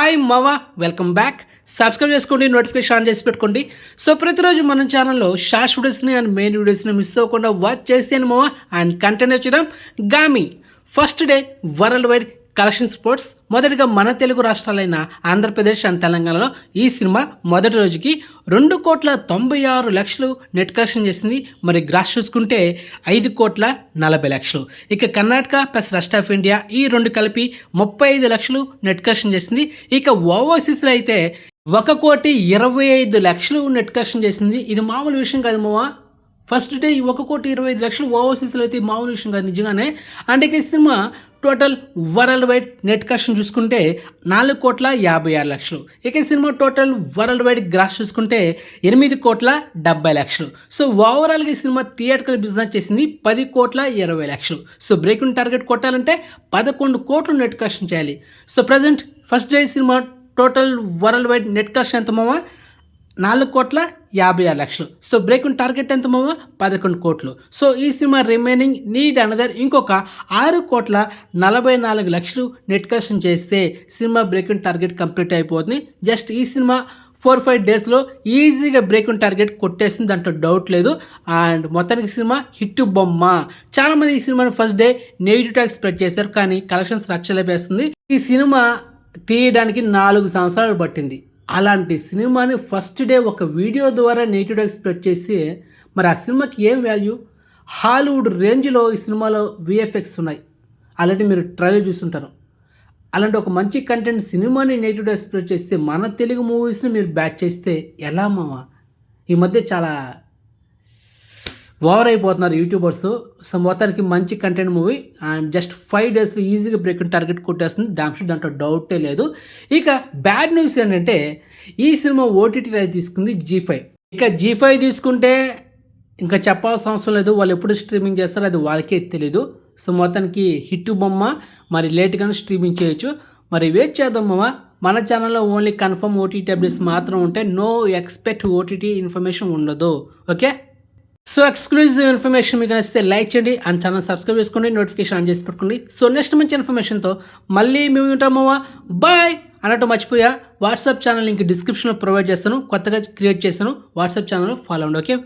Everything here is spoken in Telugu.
హాయ్ మావా, వెల్కమ్ బ్యాక్. సబ్స్క్రైబ్ చేసుకోండి, నోటిఫికేషన్ ఆన్ చేసి పెట్టుకోండి. సో ప్రతిరోజు మన ఛానల్లో షార్ట్స్ వీడియోస్ని అండ్ మెయిన్ వీడియోస్ని మిస్ అవ్వకుండా వాచ్ చేసేయండి మావా. అండ్ కంటెంట్ వచ్చేద్దాం. Gaami first day worldwide collections reports. మొదటిగా మన తెలుగు రాష్ట్రాలైన ఆంధ్రప్రదేశ్ అండ్ తెలంగాణలో ఈ సినిమా మొదటి రోజుకి 2,96,00,000 నెట్ కలెక్షన్ చేసింది. మరి గ్రాస్ చూసుకుంటే 5,40,00,000. ఇక Karnataka plus rest of India ఈ రెండు కలిపి 35,00,000 నెట్ కలెక్షన్ చేసింది. ఇక ఓవర్సీస్లో అయితే 1,25,00,000 నెట్ కలెక్షన్ చేసింది. ఇది మామూలు విషయం కాదు మావా. ఫస్ట్ డే 1,25,00,000 ఓవర్సీస్లో అయితే మామూలు విషయం కాదు నిజంగానే. అంటే ఈ cinema total world wide net collection చూసుకుంటే 4,56,00,000. ఇక ఈ cinema total world wide gross చూసుకుంటే 8,70,00,000. సో ఓవరాల్గా ఈ సినిమా థియేటర్కల్ బిజినెస్ చేసింది 10,20,00,000. సో బ్రేకింగ్ టార్గెట్ కొట్టాలంటే 11 కోట్లు నెట్ కలెక్షన్ చేయాలి. So present first day cinema total world wide net collection ఎంత మావా? 4,56,00,000. సో బ్రేకింగ్ టార్గెట్ ఎంత మావా? 11 కోట్లు. సో ఈ సినిమా రిమైనింగ్ నీడ్ అనదర్ ఇంకొక 6,44,00,000 నెట్ కలెక్షన్ చేస్తే సినిమా బ్రేకింగ్ టార్గెట్ కంప్లీట్ అయిపోతుంది. జస్ట్ ఈ సినిమా 4-5 డేస్లో ఈజీగా బ్రేకింగ్ టార్గెట్ కొట్టేసింది, దాంట్లో డౌట్ లేదు. అండ్ మొత్తానికి సినిమా హిట్ బొమ్మ. చాలామంది ఈ సినిమాని first day negative tag spread చేశారు, కానీ కలెక్షన్స్ రచ్చలేపేస్తుంది. ఈ సినిమా తీయడానికి 4 సంవత్సరాలు పట్టింది. అలాంటి సినిమాని ఫస్ట్ డే ఒక వీడియో ద్వారా నెగిటివ్ స్ప్రెడ్ చేసి మరి ఆ సినిమాకి ఏం వాల్యూ? హాలీవుడ్ రేంజ్లో ఈ సినిమాలో విఎఫ్ఎక్స్ ఉన్నాయి, అలాంటి మీరు ట్రైలర్ చూస్తుంటారు. అలాంటి ఒక మంచి కంటెంట్ సినిమాని నెగిటివ్ స్ప్రెడ్ చేస్తే మన తెలుగు మూవీస్ని మీరు బ్యాట్ చేస్తే ఎలా మావా? ఈ మధ్య చాలా ఓవర్ అయిపోతున్నారు యూట్యూబర్స్. సో మొత్తానికి మంచి కంటెంట్ మూవీ అండ్ జస్ట్ 5 డేస్లో ఈజీగా బ్రేకింగ్ టార్గెట్ కొట్టేస్తుంది, డామ్షూట్, దాంట్లో డౌటే లేదు. ఇక బ్యాడ్ న్యూస్ ఏంటంటే ఈ సినిమా ఓటీటీ రైట్ తీసుకుంది G5. ఇక G5 తీసుకుంటే ఇంకా చెప్పాల్సిన అవసరం లేదు, వాళ్ళు ఎప్పుడు స్ట్రీమింగ్ చేస్తారో అది వాళ్ళకే తెలియదు. సో మొత్తానికి హిట్ బొమ్మ, మరి లేట్గానే స్ట్రీమింగ్ చేయొచ్చు. మరి వెయిట్ చేద్దామమ్మా. మన ఛానల్లో ఓన్లీ కన్ఫర్మ్ ఓటీటీ అప్డేట్స్ మాత్రం ఉంటాయి, నో ఎక్స్పెక్ట్ ఓటీటీ ఇన్ఫర్మేషన్ ఉండదు. ఓకే, సో ఎక్స్క్లూజివ్ ఇన్ఫర్మేషన్ మీకు నచ్చితే లైక్ చేయండి అండ్ ఛానల్ సబ్స్క్రైబ్ చేసుకోండి, నోటిఫికేషన్ ఆన్ చేసి పెట్టుకోండి. సో నెక్స్ట్ మంచి ఇన్ఫర్మేషన్తో మళ్ళీ మేము ఉంటామమ్మా. బాయ్ అన్నట్టు మర్చిపోయా, వాట్సాప్ ఛానల్ లింక్ డిస్క్రిప్షన్లో ప్రొవైడ్ చేస్తాను. కొత్తగా క్రియేట్ చేశాను వాట్సాప్ ఛానల్, ఫాలో అవ్వండి. ఓకే.